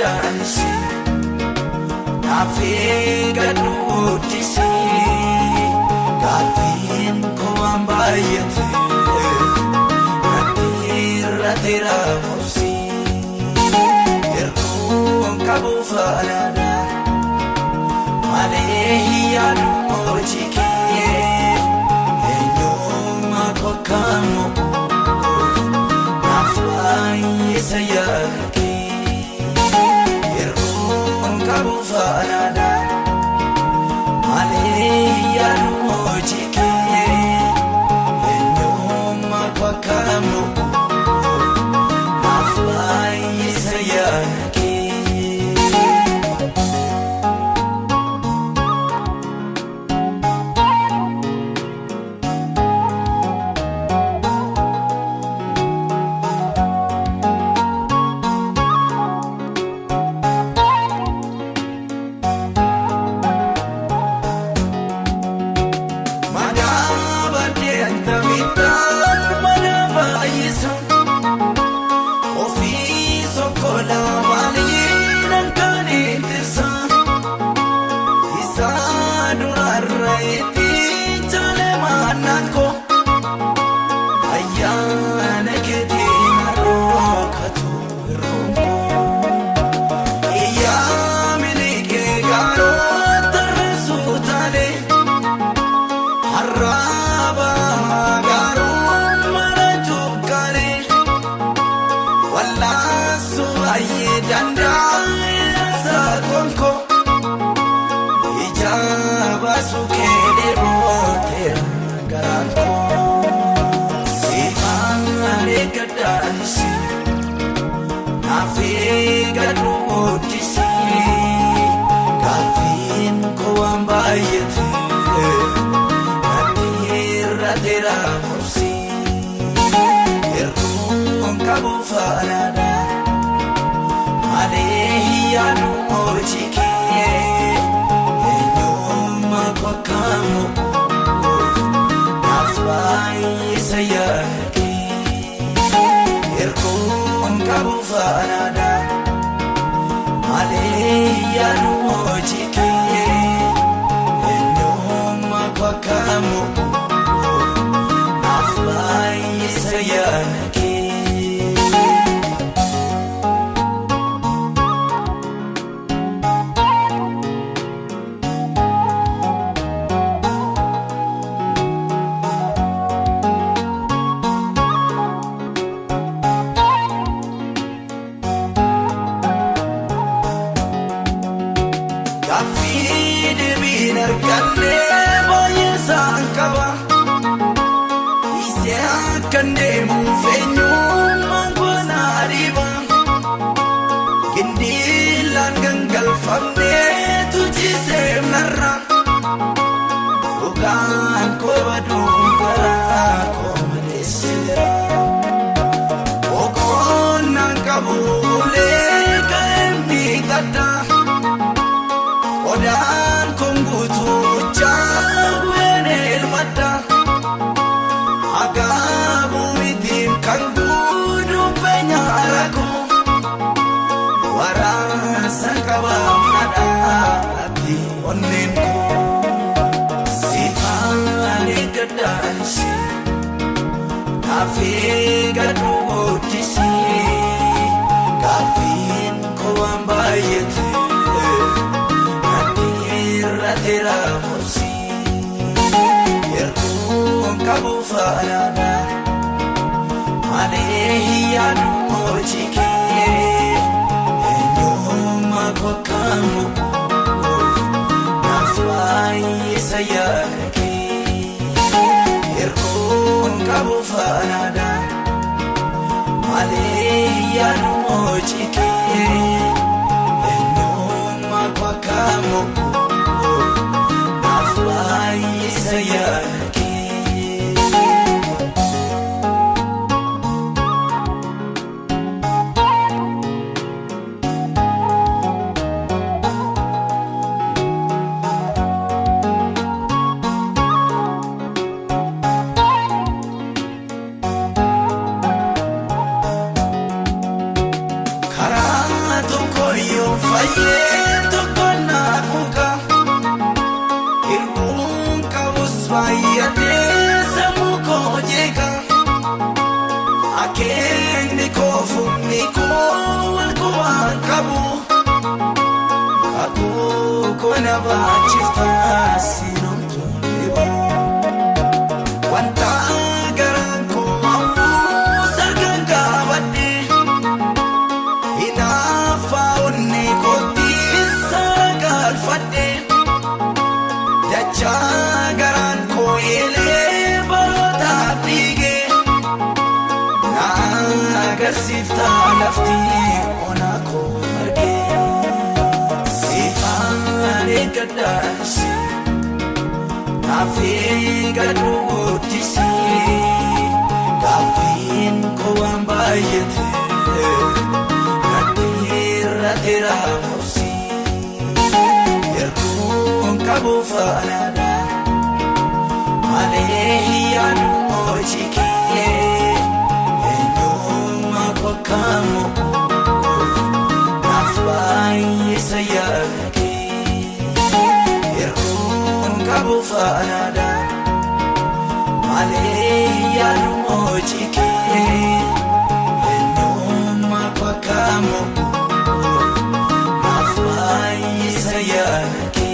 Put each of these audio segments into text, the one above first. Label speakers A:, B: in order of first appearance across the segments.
A: Dansi, nafiga dudisi, gafin ko ambayete, natira tira musi, erkun kabu farada, malehiya mojike, enyuma ko kamo, nafai sayaki. Kabu farada, malehiya mojike, enyuma kwa kamo, nafai sayaki. Dansi, nafiga dudisi, gafin ko ambayete, natira tira musi, erkun kabu farada, malehiya mojike, enyuma kwa kamo, nafai sayaki. Erkun kabu farada, malehiya mojike, enyuma kwa kamo, nafai sayaki. Kande boye sankaba, ise kande mufenyu mangwana riba, kindilan gangal famne tuji semnara, ugan ko badungara ko malesira, okon nankabule kaemi tada, odan kongutu. Dansi, nafiga dudisi, gafin ko ambayete, natira tira musi, erkun kabu farada, malehiya mojike, enyuma kwa kamo, nafai sayaki. Kabu farada, malehiya mojike, baay'ee tokko naafuuka hir'uun qabus baay'atee sammuu koo jeeqa akeekni koo fumni koo wal qubaan qabu kakuu koo na baachiftaa sinomtuu dhibu wanta garaan koo hawwuu sargaan qaabadhe hinaaffaa onni kootti sagalfadhe dachaa garaan koo eelee barootaaf dhiige na agarsiiftaa lafti onaa koo argee siifaan eeggadhaasi naaf eeggadhu guddisi gaaffiin koo waan baay'ate nadhiirratti raawwasi yeroo qabu faanaadha malee yaadu hojii kee eenyummaa kokkaamu naaf baay'isa yaada kee yeroo qabu faanaadha malee yaadu hojii kee eenyummaa kokkaamu naaf baay'isa yaada kee.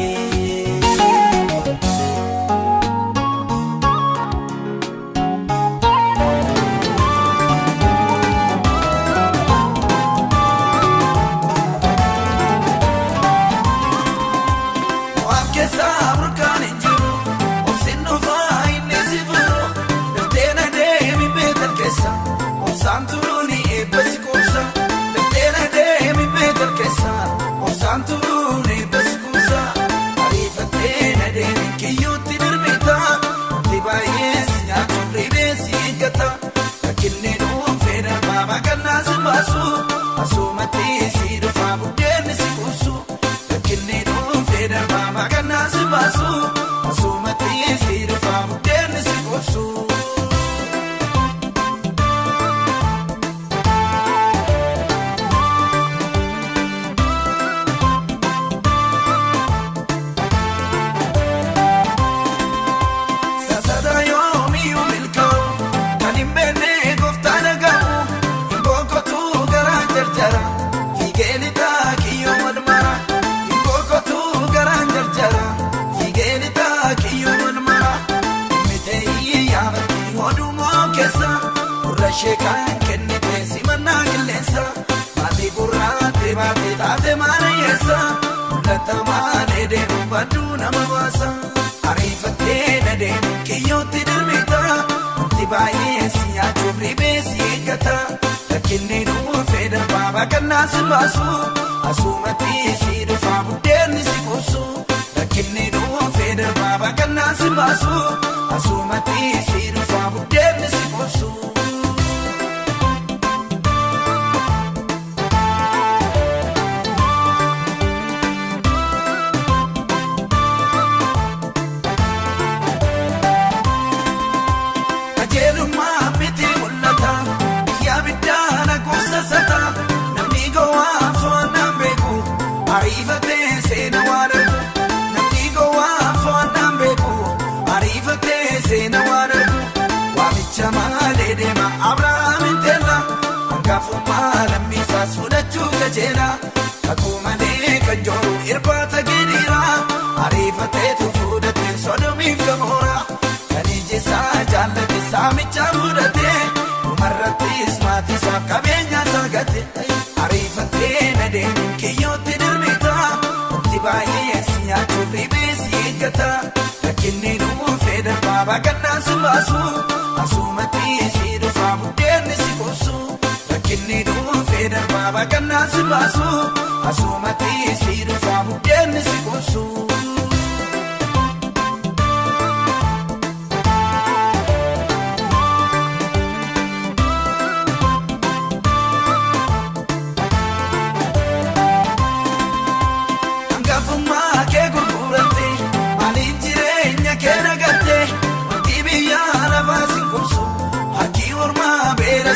A: Sheekan kennite simannaa qilleensa maatii burraate baatee taate maana yeessa mul'ata maalee deemu badduu nama baasa ariifattee na deemu kiyyootti dirmita wanti baay'ee si nyaachuuf ribee si eeggata rakkinni dhuunfee darbaa baaqannaa si baasu asumatti si dhufaa buddeenni si kuusu rakkinni dhuunfee darbaa baaqannaa si baasu asumatti si dhufaa buddeenni si kuusu. Ariifatee seena waan argu namni gowwaa fo'annaan beeku ariifatee seena waan argu waamicha maalee deema Abrahaamiin teella hangafummaa lammiisaas fudhachuu gajeela kakuu malee kan jooru irbaata gidhiira ariifateetu fudhatee Sodomiif Gamoora kan ijisaa jaallate saamichaa fudhatee dhumarrattis maatiisaaf qabeenyaasaa gate ariifatee na deemu kiyyootti baay'ee si nyaachuuf ribee si eeggata rakkinni dhuunfee darbaa baaqannaa si baasu asumatti si dhufaa buddeenni si kuusu rakkinni dhuunfee darbaa baaqannaa si baasu asumatti si dhufaa buddeenni si kuusu.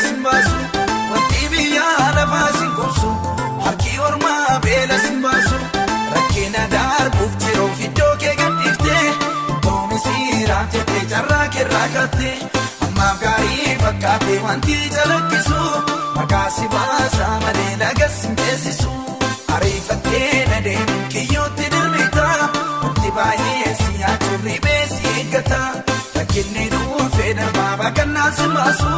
A: Simbasu, wanti biyya lafaa sin kubsu, harki ormaa beela simbasu. jarraa keerraa katte ammaaf gaarii fakkaate wanti jalakkisu maqaa si baasaa malee nagas hin teessisu ariifattee na deemu kiyyootti dirmita wanti baay'ee si nyaachuun ribee si eeggata rakkinni dhuunfee darbaa baaqannaa si baasu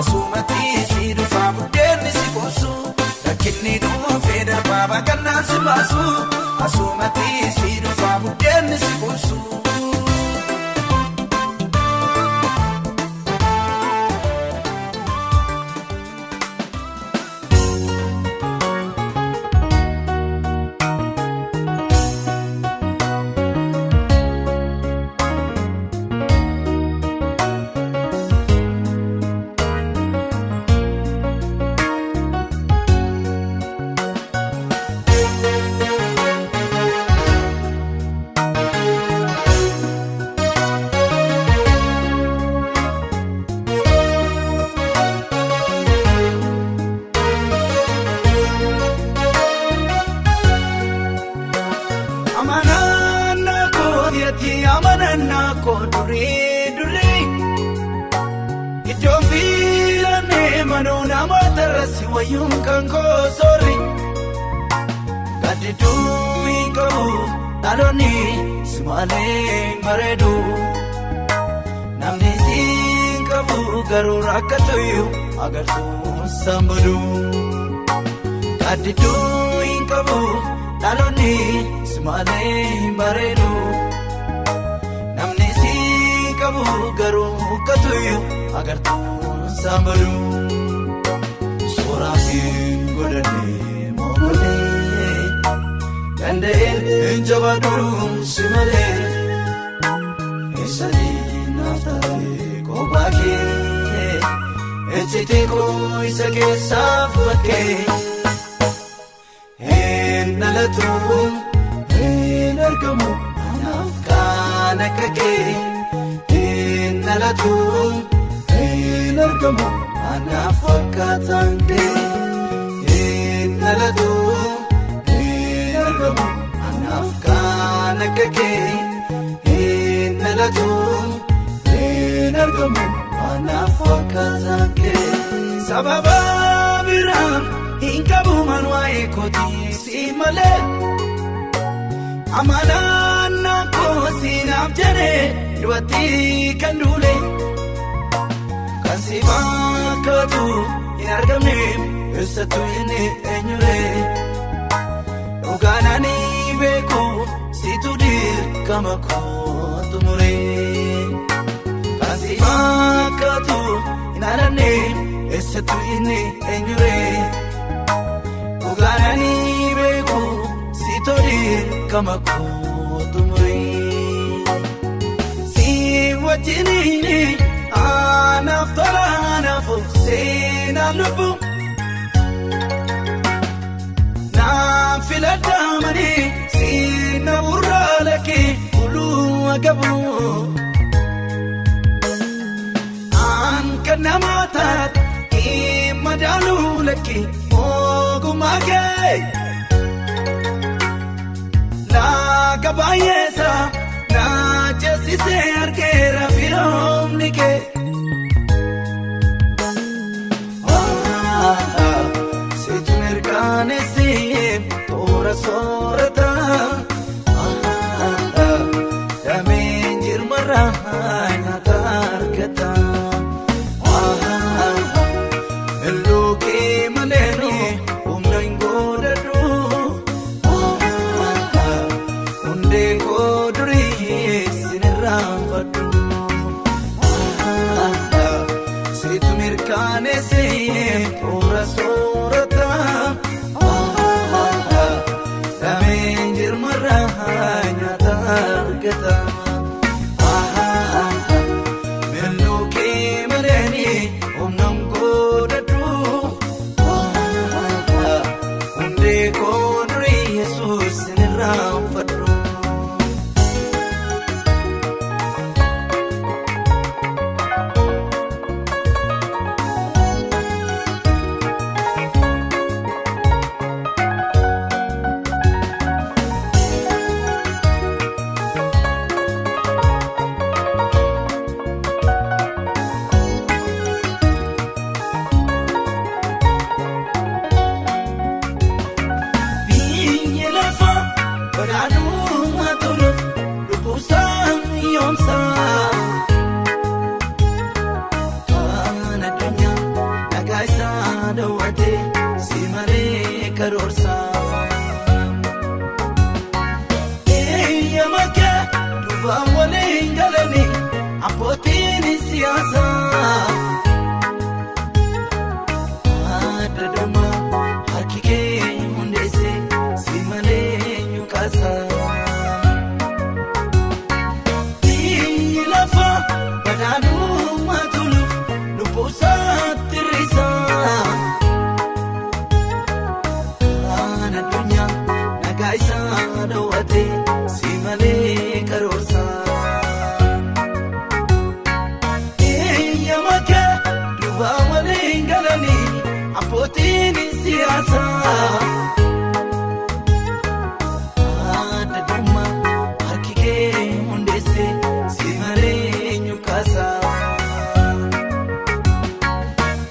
A: asumatti si dhufaa buddeenni si qoosu rakkinni dhuunfee darbaa baaqannaa si baasu asumatti si dhufaa buddeenni si qoosu. Amanana ko duri Ijoon filanee manuna matarasi wayuun kan koo sori Gadiduu hiikabu dhaloonni simaalee bareedu Namni siin qabu garuu rakkatuyu agartuun sambadu Gadiduu hiikabu dhaloonni simaalee bareedu Namni si qabu garuu katuyu agartuun sambadu Sooraatiin godhannee moogolee Danda'een hin jabaadhuun si malee Eessanii naaf taatee kophaa kee Ejjitee koo isa keessaaf bakkee Hin dhalatu hin argamu Nakake hin dhalatu hin argamu anaaf fakkaatan kee hin dhalatu hin argamu anaaf nakake hin dhalatu hin argamu anaaf fakkaatan kee sababa biraan hin qabu man waa'ee kootii si malee Amanana ko sinaaf jedhee duwwaatti kan duule kan si fakkaatu hin argamne eessattuu inni eenyure dhugaan ani beeku situ dirqama koo xumure kan si fakkaatu hin argamne eessattuu inni eenyure dhugaan ani beeku kama kutumuri si wajini anaaf tola anaaf seena lubbu naaf filadhamani si na burraa lakkee uluu agabu aan kan namaa taat hin madaaluu lakkee moogumaa kee Kabayesa na jesise argera firomni ke Situ merkane sim tora sorata Damen jirmarana tarkata Eluki maleni umna ingodadu Situ mirkane se ora sorata Damen jirmaranya targata Meluki mareni umnam godadu Unde kodri Jesus niram fadu badhaadhummaa toluuf lubbuusaa yoomsaa. Waan addunyaa nagaa isaa dawwatee si malee karoorsaa. Eeyyama kee duubaan waliin galanii abbootiin siyaasaa. Adda dammaa harki kee hundeesse si malee nyuqaasaa. Biyyi lafaa badhaadhummaa toluuf lubbuusaatti hir'isaa. Waan addunyaa nagaa isaa dawwatee si malee karoorsaa. Eeyyama kee duubaan waliin galanii abbootiin siyaasaa. Adda dammaa harki kee hundeesse si malee nyuqaasaa.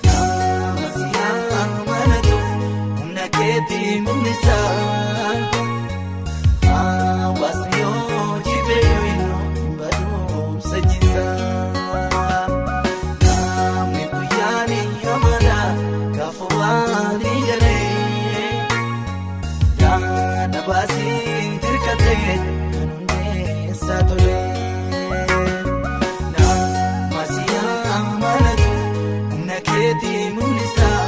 A: Nama si amanatuuf humna keetii mul'isaa. Hawaasni yoo jibee yoo hin badhaadhumsa jisaa. Namni guyyaan amana gaafa waalii galee yaada baasii dirqatee kan hundeessaa tole. Nama si amanatuuf humna keetii mul'isaa.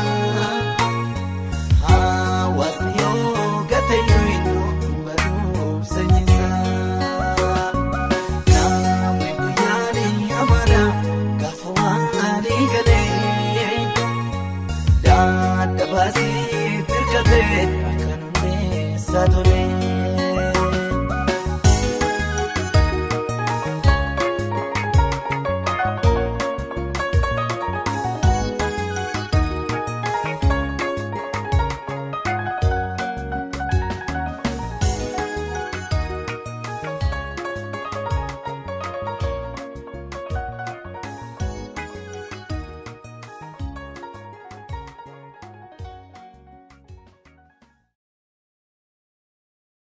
A: Hawaasni yoo gate yoo hin badhaadhumsa jisaa. Namni guyyaan amana gaafa waalii galee yaada baasii dirqatee kan hundeessaa tole.